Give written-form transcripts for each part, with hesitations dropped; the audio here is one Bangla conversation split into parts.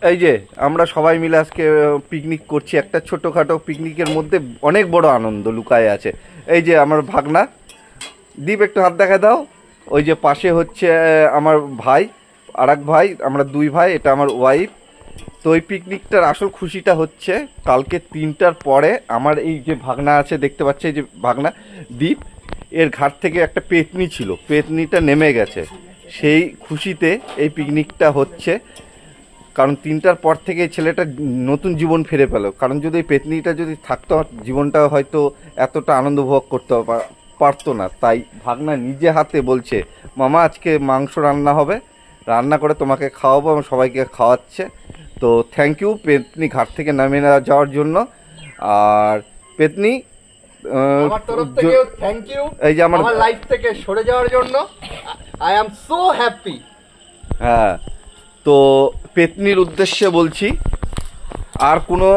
এই যে আমরা সবাই মিলে আজকে পিকনিক করছি, একটা ছোটোখাটো পিকনিকের মধ্যে অনেক বড় আনন্দ লুকায়ে আছে। এই যে আমার ভাগনা দীপ, একটু হাত দেখা দাও। ওই যে পাশে হচ্ছে আমার ভাই, আর এক ভাই, আমরা দুই ভাই, এটা আমার ওয়াইফ। তো ওই পিকনিকটার আসল খুশিটা হচ্ছে কালকে 3টার পরে আমার এই যে ভাগনা আছে, দেখতে পাচ্ছে এই যে ভাগনা দীপ, এর ঘাট থেকে একটা পেতনি ছিল, পেতনিটা নেমে গেছে। সেই খুশিতে এই পিকনিকটা হচ্ছে, কারণ 3টার পর থেকে এই ছেলেটা নতুন জীবন ফিরে পেল। কারণ যদি এই পেতনিটা যদি থাকতো, জীবনটা হয়তো এতটা আনন্দ উপভোগ করতে পারতো না। তাই ভাগনা নিজে হাতে বলছে, মামা আজকে মাংস রান্না হবে, রান্না করে তোমাকে খাওয়াবো, এবং সবাইকে খাওয়াচ্ছে। তো থ্যাংক ইউ পেতনি ঘাট থেকে নামে যাওয়ার জন্য। আর পেতনি আমার তরফ থেকে থ্যাংক ইউ এই যে আমার লাইফ থেকে সরে যাওয়ার জন্য। I am so happy. হ্যাঁ, তো পেতনির উদ্দেশ্যে বলছি, আর কোনো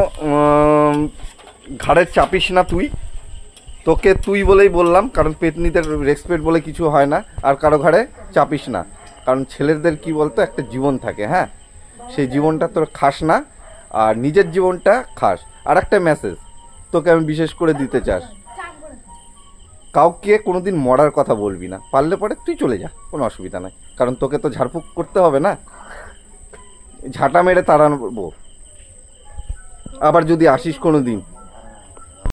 ঘাড়ের চাপিস না তুই। তোকে তুই বলেই বললাম, কারণ পেতনিদের রেসপেক্ট বলে কিছু হয় না। আর কারো ঘাড়ে চাপিস না, কারণ ছেলেদের কি বলতো, একটা জীবন থাকে, হ্যাঁ, সেই জীবনটা তোর খাস না, আর নিজের জীবনটা খাস। আর একটা মেসেজ তোকে আমি বিশেষ করে দিতে চাস, কাউকে কোনোদিন মরার কথা বলবি না, পারলে পরে তুই চলে যা, কোনো অসুবিধা নাই। কারণ তোকে তো ঝাড়ফুঁক করতে হবে না, ঝাঁটা মেরে তাড়াবো। আবার যদি আসিস কোনো দিন